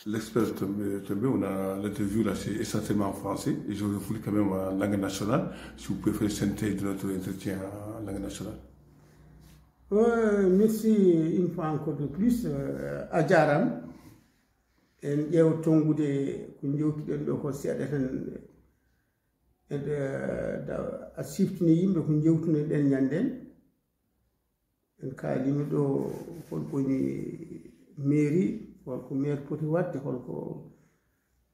l'expert tombé, on a l'interview là, c'est essentiellement en français, et j'aurais voulu quand même en langue nationale, si vous pouvez faire une synthèse de notre entretien en langue nationale. Merci une fois encore de plus a jaram en ƴeew tongude ko jewtuɗen ɗo ko seeɗa tan a siftini yimɓe ko jewtunoɗen ñanden en kaalino ɗo holkoni mairie holko maire poti wadde holko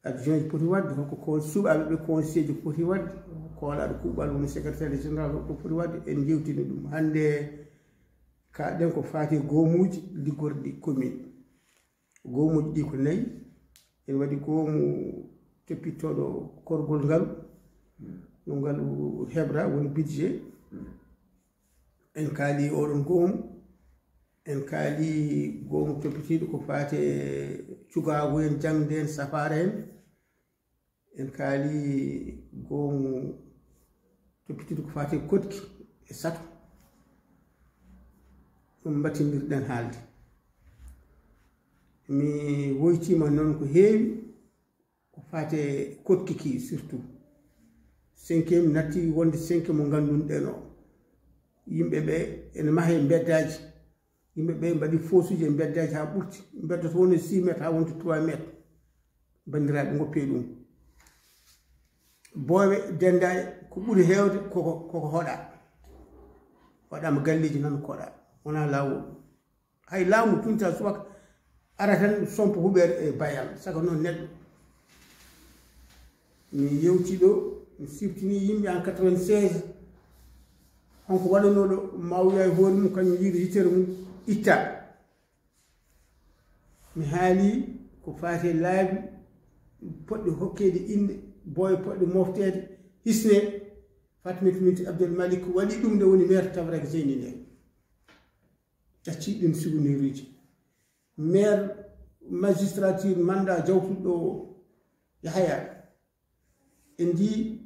adjoint poti wadde holko ko suɓaɓe ɓe conseil ji poti wadde koolaɗo kuuɓal woni secrétaire général holko poti wadde en jewtini ɗum hannde kaaɗen ko faati goomuuji liggorɗi commune goomuuji ɗi ko nayi en waɗi goomu toppittoɗo korgol ngalu no ngalu heɓra woni budget en kaali oɗon goomu en kaali goomu toppitiɗo ko faati cugaagu en jangde en safara en kaali goomu toppitiɗo ko faati kotki e sato ɗum battindirɗen haalde mi woytima noon ko heewi ko faate kotki ki surtout 5e natti wonde 5 mo ngannduɗen o yimɓe ɓe ene mahe beddaji yimɓe ɓe mbaɗi fosuji e beddaji ha ɓurti beddoto woni 6 métres ha wonto 3 métres bandiraɓe goppe ɗum booɓe dendaɗe ko ɓuri heewde koko hoɗa waɗama galleji nan koɗa wona laawol hay laamu tunta subaka ara tan sompo huɓere e bayal saka noon neɗɗo mi yewti ɗo mi siftini yimɓe en 96 honko waɗanoɗo mawya e hoore mum kañum yiide yitere mum itta mi haali ko faati laabi poɗɗe hokkede inde boye poɗɗe moftede hisne Fatimata Minti Abdoul Malik waɗi ɗum nde woni maire Tabaraki Zeyni nde ɗacciɗin souvenir uji maire magistrature mandat jawtuɗo Yahaya en ndi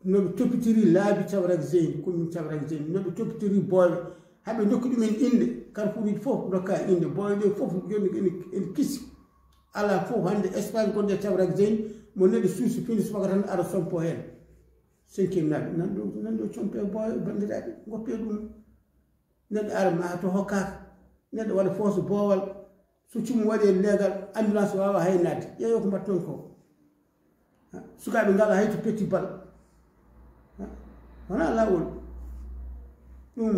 noɓe toppitiri laabi Tabaraki Zeyni commune Tabaraki Zeyni noɓe toppitiri boyɓe haɓe dokki ɗumen inde Carrefour uji fof dokka inde boye ɗe fof joni ene kisi ala fof hande espace gonɗe Tabaraki Zeyni mo neɗɗo suusi fini subaka tan ara sompo hen 5e naɓe nanɗo compe boye bandiraɓe goppe ɗum neɗɗo ara ma to hokkaka neɗɗo waɗa foso boowal so cumu waɗi e leegal ambulance wawa hay nadde ƴeewo ko mbatton ko sukaɓe ngala hay to petti bal wona lawol ɗum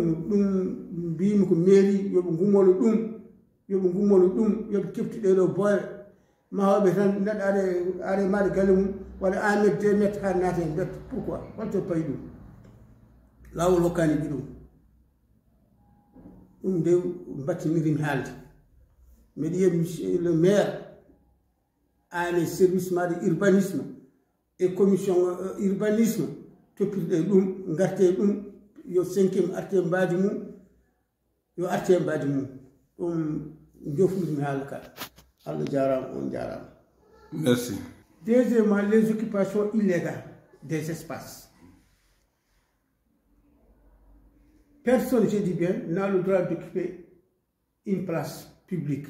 mbimi ko mairie yoɓe gummolo ɗum yoɓe kefti ɗeɗo boye mahoɓe tan neɗɗo are maɗe galle mum waɗa 1 métre 2 métre ha naata e mbedda pourquoi holto payi ɗum lawol hokkani ɗi ɗum nde battinirimi haalde mbeɗa yiya monsieur le maire ane service maɗe urbanisme et commission urbanisme toppirɗe ɗum garte ɗum yo 5e arte mbadi mum yo arte mbadi mum ɗum jofnirmi haala ka Allah jarama on jarama. Merci. Deuxièmement, les occupations illégales des espaces. Personne, je dis bien, n'a le droit d'occuper une place publique.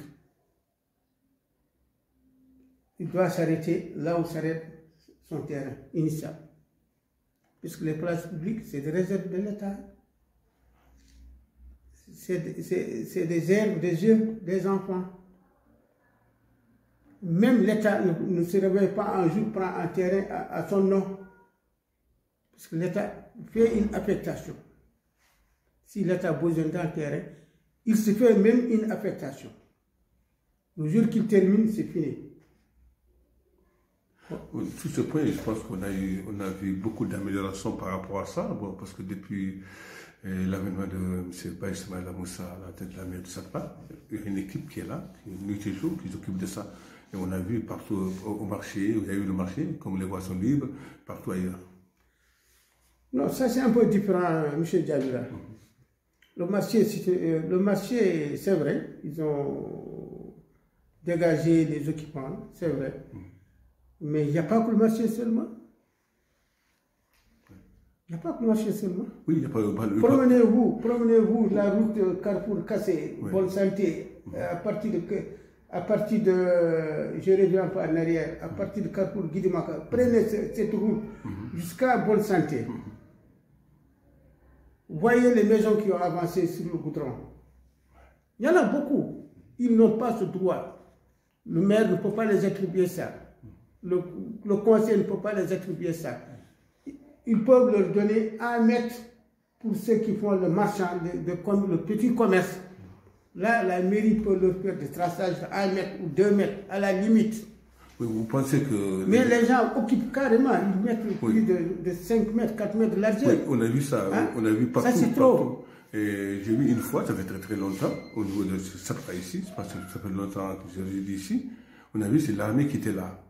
Il doit s'arrêter là où s'arrête son terrain initial. Puisque les places publiques, c'est des réserves de l'État. C'est des aires, des œuvres, des enfants. Même l'État ne se réveille pas un jour, prend un terrain à son nom. Parce que l'État fait une affectation. Si l'État a besoin d'un terrain, il se fait même une affectation. Le jour qu'il termine, c'est fini. Sur ce point, je pense qu'on a vu beaucoup d'améliorations par rapport à ça. Bon, parce que depuis l'avènement de M. Baye Ismaïla Moussa à la tête de la mairie de Sakpa, il y a une équipe qui est là, qui est nuit et jour, qui s'occupe de ça. Et on a vu partout au marché, il y a eu le marché, comme les voies sont libres, partout ailleurs. Non, ça c'est un peu différent, M. Djabira. Le marché, c'est vrai, ils ont dégagé les occupants, c'est vrai. Mais il n'y a pas que le marché seulement. Il n'y a pas que le marché seulement. Oui, il n'y a pas le... Promenez-vous la route Carrefour Cassé, oui. Bonne Santé, à partir de à partir de, je reviens un peu en arrière, à partir de Carrefour Guidimaka, prenez cette route jusqu'à Bonne Santé. Voyez les maisons qui ont avancé sur le goudron. Il y en a beaucoup. Ils n'ont pas ce droit. Le maire ne peut pas les attribuer ça. Le conseil ne peut pas les attribuer ça. Ils peuvent leur donner 1 mètre pour ceux qui font le marchand, le petit commerce. Là, la mairie peut leur faire des traçages de 1 mètre ou 2 mètres, à la limite. Oui, vous pensez que... Mais les gens occupent carrément, ils mettent plus de 5 mètres, 4 mètres de largeur. Oui, on a vu ça, hein? On a vu partout. Ça, c'est trop. Et j'ai vu une fois, ça fait très très longtemps, au niveau de Sapra ici, parce que ça fait longtemps que j'ai dit ici, on a vu c'est l'armée qui était là.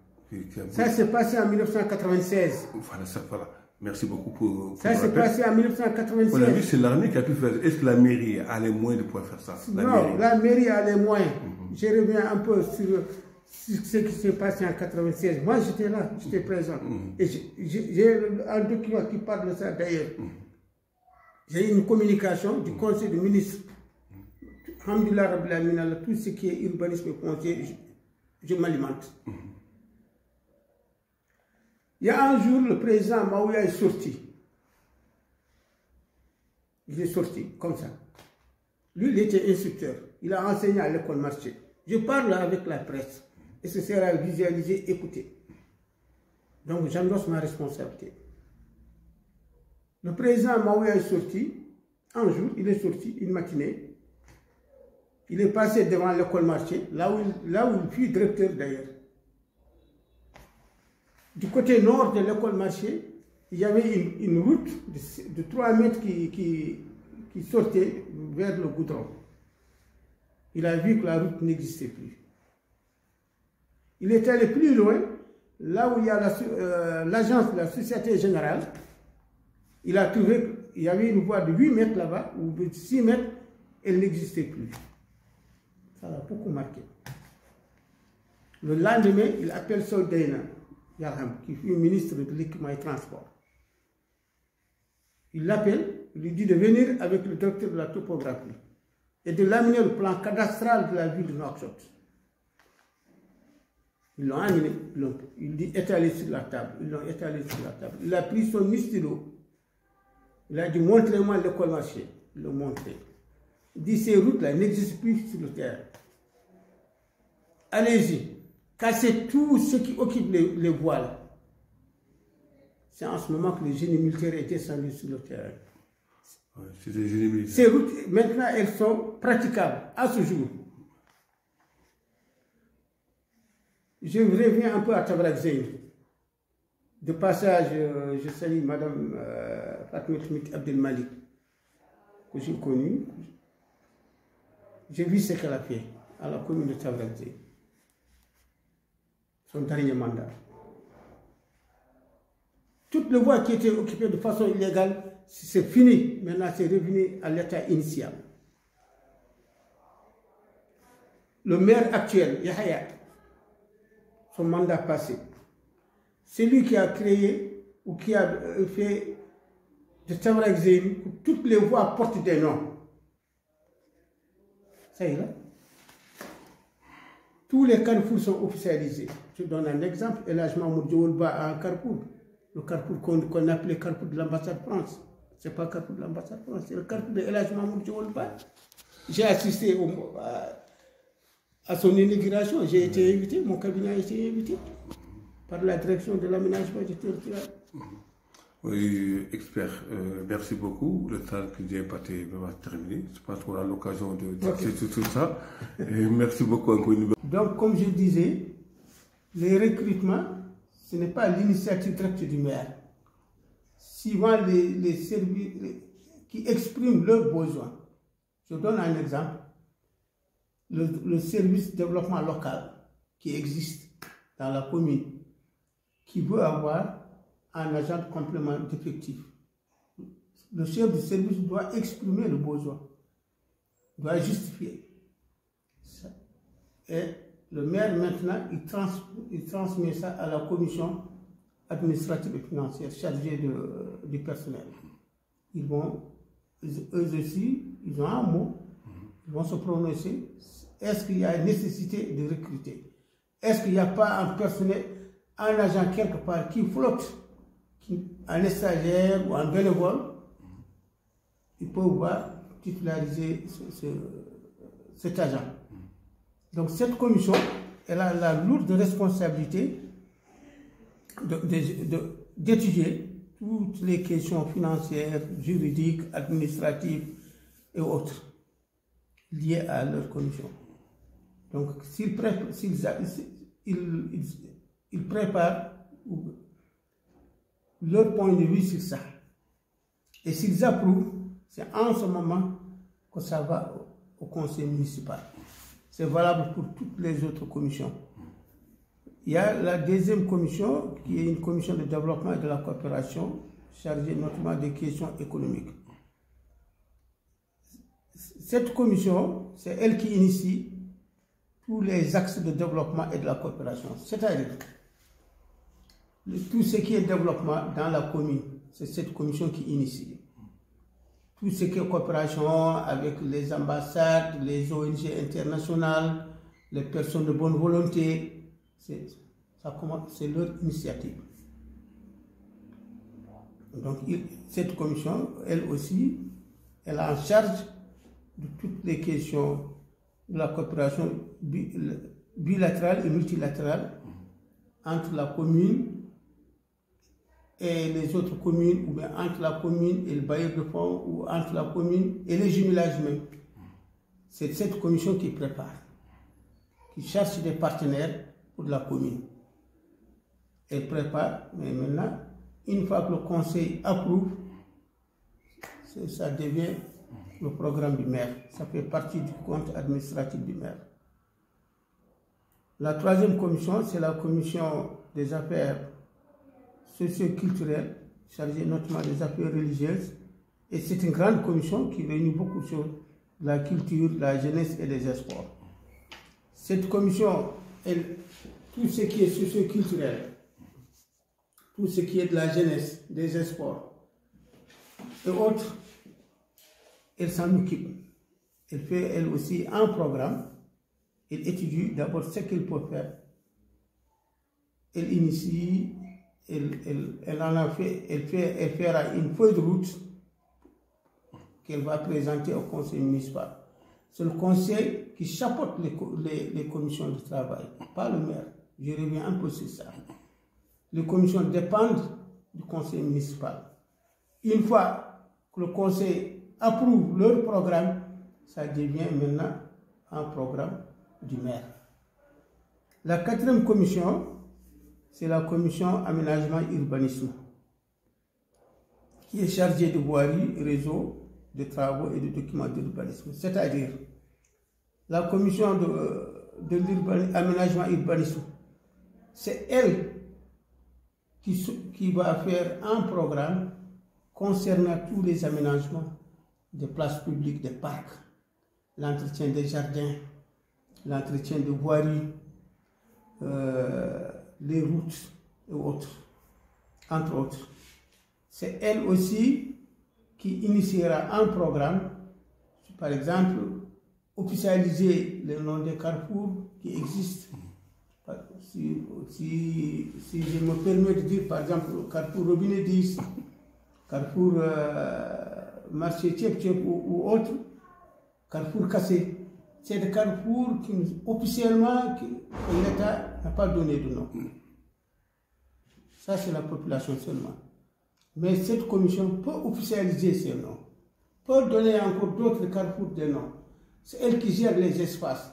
Ça s'est passé en 1996. Voilà, ça, voilà. Merci beaucoup pour ça s'est passé en 1996. On a vu c'est l'armée qui a pu faire. Est-ce que la mairie a les moyens de pouvoir faire ça? La mairie a les moyens. Je reviens un peu sur ce qui s'est passé en 1996. Moi, j'étais là, j'étais présent. Et j'ai un document qui parle de ça d'ailleurs. J'ai une communication du conseil des ministres. Alhamdoulilah Rabbil Alamin, tout ce qui est urbanisme et foncier, je m'alimente. Il y a un jour, le président Maouya est sorti. Il est sorti, comme ça. Lui, il était instructeur. Il a enseigné à l'école marché. Je parle avec la presse. Et ce sera visualisé, écouté. Donc, j'endosse ma responsabilité. Le président Maouya est sorti. Un jour, il est sorti, une matinée. Il est passé devant l'école marché, là où il fut directeur d'ailleurs. Du côté nord de l'école marché, il y avait une route de 3 mètres qui sortait vers le goudron. Il a vu que la route n'existait plus. Il est allé plus loin, là où il y a l'agence de la Société Générale. Il a trouvé qu'il y avait une voie de 8 mètres là-bas, ou de 6 mètres, elle n'existait plus. Ça l'a beaucoup marqué. Le lendemain, il appelle Soldeina Yarham, qui fut ministre de l'équipement et transport. Il l'appelle, il lui dit de venir avec le docteur de la topographie et de l'amener le plan cadastral de la ville de Nouakchott. Ils l'ont amené, il dit étalé sur la table. Ils l'ont étalé sur la table. Il a pris son stylo. Il a dit montrez-moi l'école marché. Il l'a montré. Il dit ces routes-là n'existent plus sur le terrain. Allez-y, cassez tout ce qui occupe les voies là. C'est en ce moment que les génies militaires étaient descendus sur le terrain. Ces routes, maintenant, elles sont praticables à ce jour. Je reviens un peu à Tabrak Zeyn. De passage, je salue Madame Fatima Abdel Malik, que j'ai connue. J'ai vu ce qu'elle a fait à la commune de Tabrak Zeyn. Son dernier mandat. Toutes les voies qui étaient occupées de façon illégale, c'est fini. Maintenant, c'est revenu à l'état initial. Le maire actuel, Yahya, son mandat passé, c'est lui qui a créé ou qui a fait de Tabrak Zeyn que toutes les voies portent des noms. Ça y est là. Tous les carrefours sont officialisés. Je donne un exemple, Elhadj Mahmoud Diawolba a un carrefour. Le carrefour qu'on appelait carrefour de l'ambassade de France. Ce n'est pas le carrefour de l'ambassade de France, c'est le carrefour de Elhadj Mahmoud Diawolba. J'ai assisté à son inauguration, j'ai été invité, mon cabinet a été invité par la direction de l'aménagement du territoire. Oui, expert, merci beaucoup. Le temps que j'ai imparti va terminer. Je pense qu'on a l'occasion de discuter tout ça. Et merci beaucoup encore une fois. Donc, comme je disais, les recrutements, ce n'est pas l'initiative directe du maire. Suivant les services qui expriment leurs besoins. Je donne un exemple. Le service développement local qui existe dans la commune, qui veut avoir un agent de complément d'effectif. Le chef du service doit exprimer le besoin, doit justifier. Et le maire, maintenant, il transmet ça à la commission administrative et financière chargée du personnel. Eux aussi, ils ont un mot, ils vont se prononcer. est-ce qu'il y a nécessité de recruter? Est-ce qu'il n'y a pas un personnel, un agent quelque part qui flotte, un stagiaire ou un bénévole? Il peut pouvoir titulariser cet agent. Donc cette commission, elle a la lourde responsabilité d'étudier toutes les questions financières, juridiques, administratives et autres liées à leur commission. Donc s'ils préparent leur point de vue sur ça, et s'ils approuvent, c'est en ce moment que ça va au conseil municipal. C'est valable pour toutes les autres commissions. Il y a la deuxième commission, qui est une commission de développement et de la coopération, chargée notamment des questions économiques. Cette commission, c'est elle qui initie tous les axes de développement et de la coopération. C'est-à-dire, tout ce qui est développement dans la commune, c'est cette commission qui initie. Tout ce qui est coopération avec les ambassades, les ONG internationales, les personnes de bonne volonté, c'est leur initiative. Donc cette commission, elle aussi, elle est en charge de toutes les questions de la coopération bilatérale et multilatérale entre la commune et les autres communes, ou bien entre la commune et le bailleur de fonds, ou entre la commune et les jumelages même. C'est cette commission qui prépare, qui cherche des partenaires pour la commune. Elle prépare, mais maintenant, une fois que le conseil approuve, ça devient le programme du maire. Ça fait partie du compte administratif du maire. La troisième commission, c'est la commission des affaires socio-culturelles, chargée notamment des affaires religieuses. Et c'est une grande commission qui réunit beaucoup de choses, la culture, la jeunesse et les sports. Cette commission, tout ce qui est socio-culturel, tout ce qui est de la jeunesse, des sports et autres, elle s'en occupe. Elle fait elle aussi un programme. Elle étudie d'abord ce qu'elle peut faire. Elle initie, elle fera une feuille de route qu'elle va présenter au conseil municipal. C'est le conseil qui chapeaute les commissions de travail, pas le maire. Je reviens un peu sur ça. Les commissions dépendent du conseil municipal. Une fois que le conseil approuve leur programme, ça devient maintenant un programme du maire. La quatrième commission, c'est la commission aménagement urbanisme, qui est chargée de voirie, réseau, de travaux et de documents d'urbanisme. C'est-à-dire, la commission de aménagement urbanisme, c'est elle qui va faire un programme concernant tous les aménagements des places publiques, des parcs, l'entretien des jardins, l'entretien de voiries, les routes et autres, entre autres. C'est elle aussi qui initiera un programme, par exemple, officialiser le nom des carrefours qui existent. Si je me permets de dire, par exemple, Carrefour Robinet 10, Carrefour Marché Tchep ou autre, Carrefour Cassé. C'est des carrefours qui, officiellement, l'État n'a pas donné de nom. Ça, c'est la population seulement. Mais cette commission peut officialiser ces noms, peut donner encore d'autres carrefours des noms. C'est elle qui gère les espaces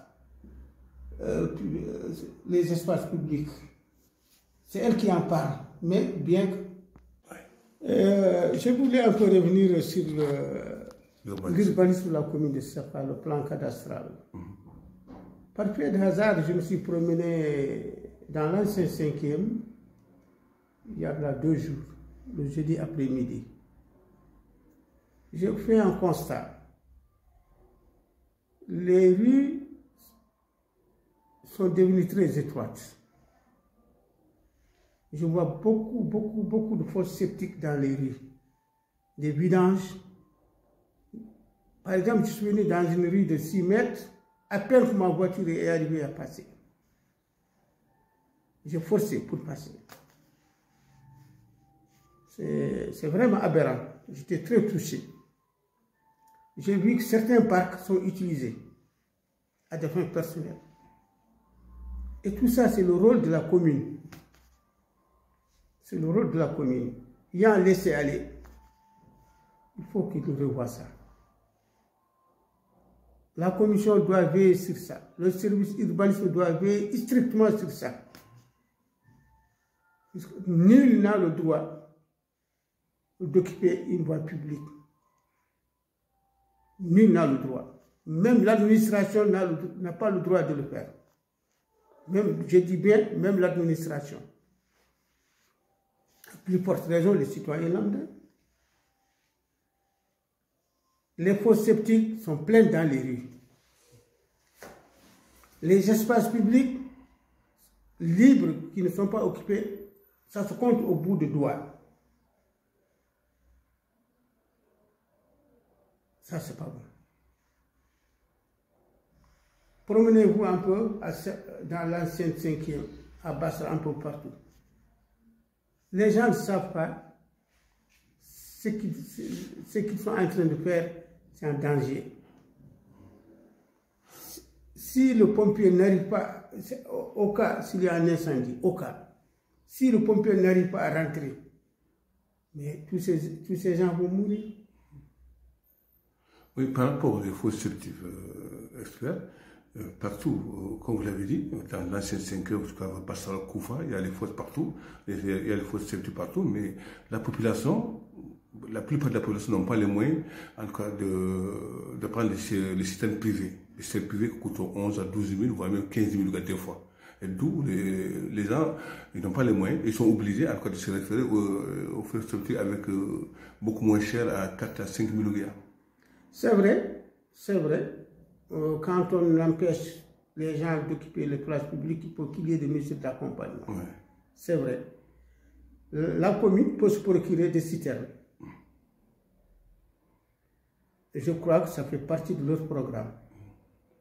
publics. C'est elle qui en parle. Mais bien que... je voulais un peu revenir sur l'urbanisme de la commune de Sapa, le plan cadastral. Par fait de hasard, je me suis promené dans l'ancien 5e, il y a là 2 jours, le jeudi après-midi. J'ai fait un constat. Les rues sont devenues très étroites. Je vois beaucoup de fosses septiques dans les rues. Des vidanges. Par exemple, je suis venu dans une rue de 6 mètres, À peine que ma voiture est arrivée à passer, j'ai forcé pour passer. C'est vraiment aberrant. J'étais très touché. J'ai vu que certains parcs sont utilisés à des fins personnelles. Et tout ça, c'est le rôle de la commune. C'est le rôle de la commune. Il y a un laisser-aller. Il faut qu'il revoie ça. La commission doit veiller sur ça. Le service urbanisme doit veiller strictement sur ça. Parce que nul n'a le droit d'occuper une voie publique. Nul n'a le droit. Même l'administration n'a pas le droit de le faire. Même, je dis bien, même l'administration. À plus forte raison, les citoyens lambda. Les fosses septiques sont pleins dans les rues. Les espaces publics libres qui ne sont pas occupés, ça se compte au bout de doigts. Ça, c'est pas bon. Promenez-vous un peu dans l'ancienne 5e, à Bassra, un peu partout. Les gens ne savent pas ce qu'ils sont en train de faire, c'est un danger. Si le pompier n'arrive pas, au cas s'il y a un incendie, au cas, si le pompier n'arrive pas à rentrer, mais tous ces gens vont mourir. Oui, par rapport aux fosses septiques, experts, partout, comme vous l'avez dit, dans l'ancien 5e, jusqu'à Bassra Koufa, il y a les fosses partout, il y a les fosses septiques partout, mais la population, la plupart de la population n'ont pas les moyens, en tout cas, de prendre les systèmes privés. Les systèmes privés qui coûtent 11 à 12 000, voire même 15 000 des fois. Et d'où les gens, ils n'ont pas les moyens, ils sont obligés en tout cas de se référer aux fosses septiques avec beaucoup moins cher, à 4 à 5 000 gars. C'est vrai, c'est vrai. Quand on empêche les gens d'occuper les places publiques, il faut qu'il y ait des mesures d'accompagnement. Ouais. C'est vrai. La commune peut se procurer des citernes. Et je crois que ça fait partie de leur programme.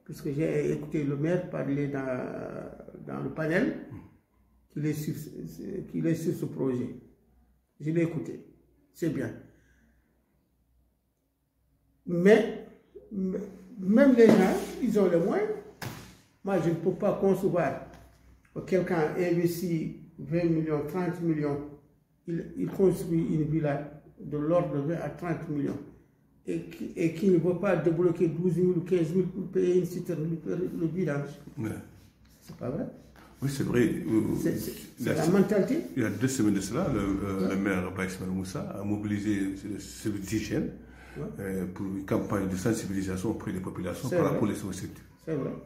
Puisque j'ai écouté le maire parler dans le panel qu'il est sur ce projet. Je l'ai écouté. C'est bien. Mais même les gens, ils ont les moyens. Moi, je ne peux pas concevoir que quelqu'un investit 20 millions, 30 millions, il construit une villa de l'ordre de 20 à 30 millions et qui ne veut pas débloquer 12 000 ou 15 000 pour payer une citerne, le vidange. Ouais. C'est pas vrai? Oui, c'est vrai. C'est la mentalité. Il y a 2 semaines de cela, le maire Baye Ismaïla Moussa a mobilisé le service d'hygiène pour une campagne de sensibilisation auprès des populations par rapport aux fosses septiques. C'est vrai. Ouais.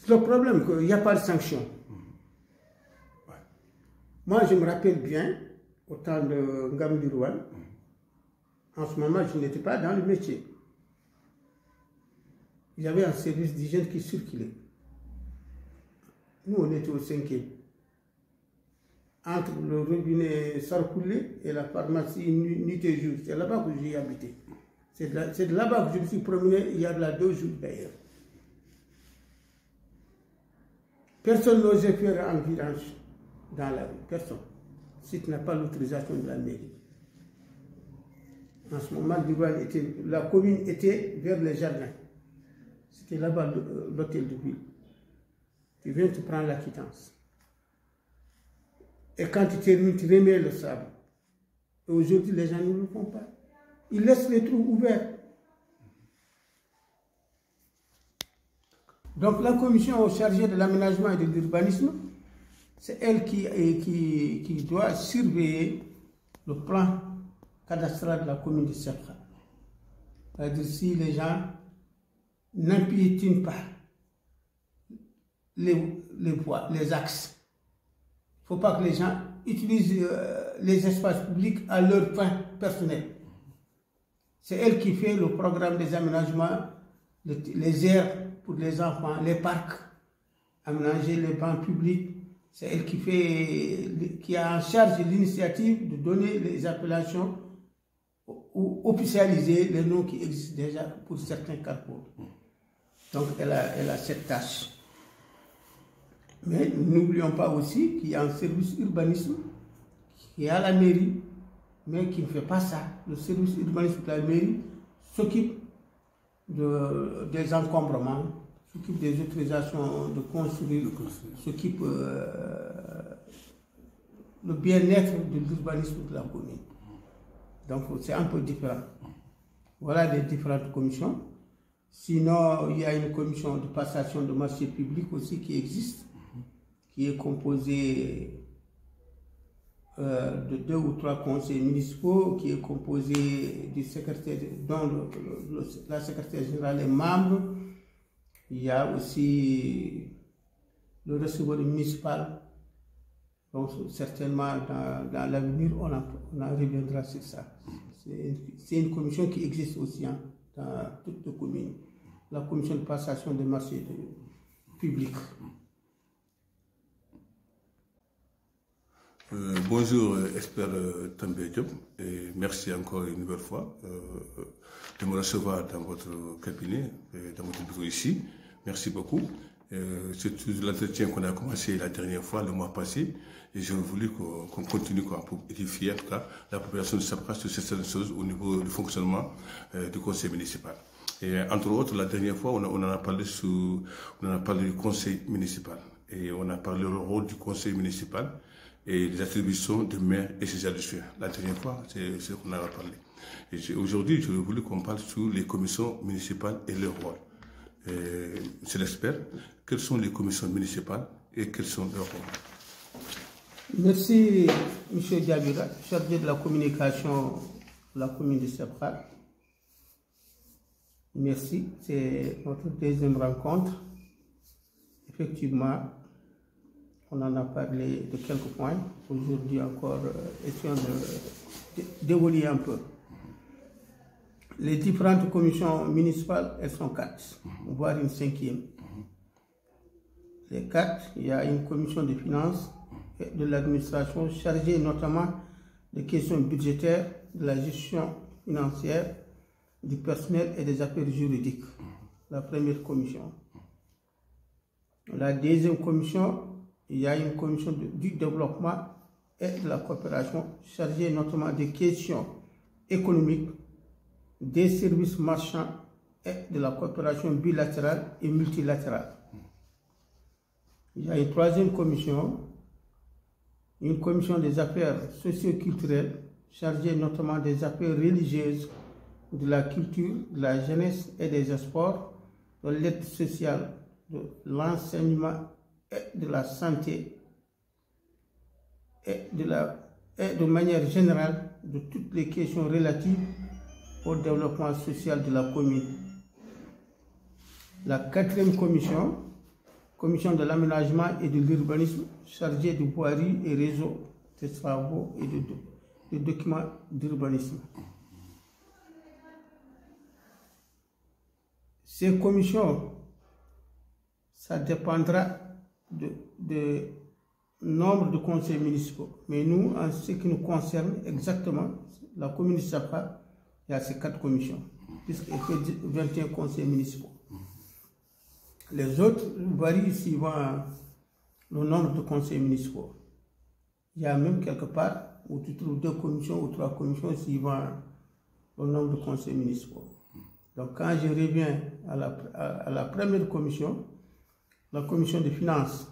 Le problème, c'est qu'il n'y a pas de sanction. Ouais. Moi, je me rappelle bien, au temps de Ngamdi Rouane, en ce moment, je n'étais pas dans le métier. Il y avait un service d'hygiène qui circulait. Nous, on était au 5e. Entre le robinet Sarkoulé et la pharmacie Nuit et Jour. C'est là-bas que j'ai habité. C'est de là-bas que je me suis promené il y a de là 2 jours d'ailleurs. Personne n'osait faire un virage dans la rue. Personne. Si tu n'as pas l'autorisation de la mairie. En ce moment, la commune était vers les jardins. C'était là-bas l'hôtel de ville. Tu viens, tu prends la quittance. Et quand tu termines, tu remets le sable. Et aujourd'hui, les gens ne le font pas. Ils laissent les trous ouverts. Donc la commission chargée de l'aménagement et de l'urbanisme, c'est elle qui doit surveiller le plan cadastral de la commune de Sebkha. C'est-à-dire si les gens n'empiétinent pas les voies, les axes. Il ne faut pas que les gens utilisent les espaces publics à leur fin personnelle. C'est elle qui fait le programme des aménagements, les aires pour les enfants, les parcs, aménager les bancs publics. C'est elle qui a en charge l'initiative de donner les appellations ou officialiser les noms qui existent déjà pour certains carrefours. Donc elle a cette tâche. Mais n'oublions pas aussi qu'il y a un service urbanisme qui est à la mairie, mais qui ne fait pas ça. Le service urbanisme de la mairie s'occupe des encombrements, s'occupe des autorisations de construire, s'occupe le bien-être de l'urbanisme de la commune. Donc c'est un peu différent. Voilà les différentes commissions. Sinon, il y a une commission de passation de marchés publics aussi qui existe, qui est composée de 2 ou 3 conseils municipaux, qui est composée du secrétaire, dont la secrétaire générale est membre. Il y a aussi le receveur municipal. Donc certainement dans l'avenir, on en reviendra sur ça. C'est une commission qui existe aussi dans toutes les communes. La commission de passation des marchés publics. Bonjour, expert També Diop, et merci encore une nouvelle fois de me recevoir dans votre cabinet, dans votre bureau ici. Merci beaucoup. C'est tout l'entretien qu'on a commencé la dernière fois, le mois passé, et j'ai voulu qu'on continue pour édifier en tout cas la population de Sabra sur certaines choses au niveau du fonctionnement du conseil municipal. Et entre autres, la dernière fois, on en a parlé du conseil municipal, et on a parlé du rôle du conseil municipal et les attributions de maire et ses adjoints. La dernière fois, c'est ce qu'on a parlé. Et aujourd'hui, j'aurais voulu qu'on parle sur les commissions municipales et leur rôle. C'est l'expert. Quelles sont les commissions municipales et quels sont leurs rôles? Merci, M. Diabira, chargé de la communication de la commune de Sabra. Merci, c'est notre deuxième rencontre. Effectivement, on en a parlé de quelques points. Aujourd'hui encore, essayons d'évoluer un peu. Les différentes commissions municipales, elles sont 4, voire une 5e. Les 4, il y a une commission de finances et de l'administration chargée notamment des questions budgétaires, de la gestion financière, du personnel et des affaires juridiques. La première commission. La deuxième commission, il y a une commission du développement et de la coopération chargée notamment des questions économiques, des services marchands et de la coopération bilatérale et multilatérale. Il y a une troisième commission, une commission des affaires socio-culturelles chargée notamment des affaires religieuses, de la culture, de la jeunesse et des sports, de l'aide sociale, de l'enseignement et de la santé et de manière générale de toutes les questions relatives au développement social de la commune. La quatrième commission, commission de l'aménagement et de l'urbanisme, chargée de voirie et réseau de travaux et de documents d'urbanisme. Ces commissions, ça dépendra de nombre de conseils municipaux. Mais nous, en ce qui nous concerne exactement, la commune de Sabra, il y a ces 4 commissions, puisqu'il fait 21 conseils municipaux. Les autres varient suivant le nombre de conseils municipaux. Il y a même quelque part où tu trouves 2 commissions ou 3 commissions suivant le nombre de conseils municipaux. Donc quand je reviens à la première commission, la commission des finances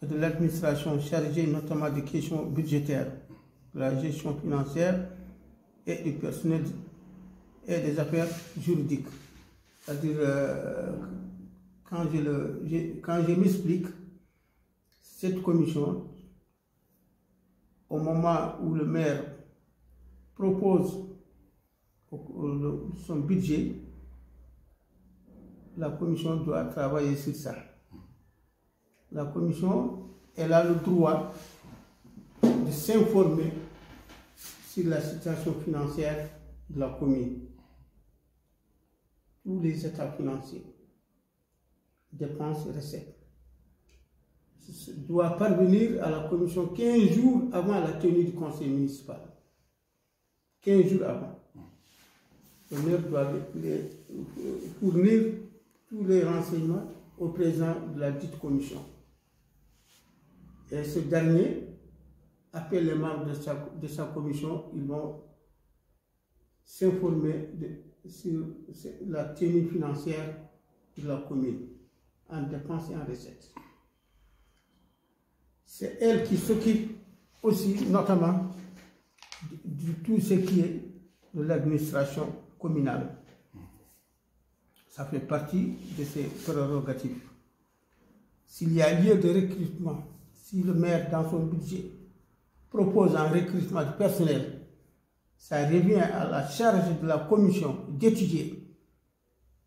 et de l'administration chargée notamment des questions budgétaires, de la gestion financière et du personnel et des affaires juridiques. C'est-à-dire, quand je m'explique, cette commission, au moment où le maire propose son budget, la commission doit travailler sur ça. La commission, elle a le droit de s'informer sur la situation financière de la commune. Tous les états financiers, dépenses et recettes, doit parvenir à la commission 15 jours avant la tenue du conseil municipal. 15 jours avant. Le maire doit fournir tous les renseignements au président de la dite commission. Et ce dernier appelle les membres de sa commission, ils vont s'informer sur la tenue financière de la commune, en dépenses et en recettes. C'est elle qui s'occupe aussi, notamment, de tout ce qui est de l'administration communale. Ça fait partie de ses prérogatives. S'il y a lieu de recrutement, si le maire, dans son budget, propose un recrutement de personnel, ça revient à la charge de la commission d'étudier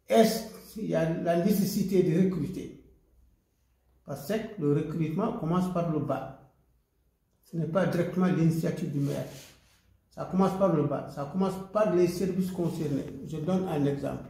est-ce qu'il y a la nécessité de recruter. Parce que le recrutement commence par le bas. Ce n'est pas directement l'initiative du maire. Ça commence par le bas. Ça commence par les services concernés. Je donne un exemple.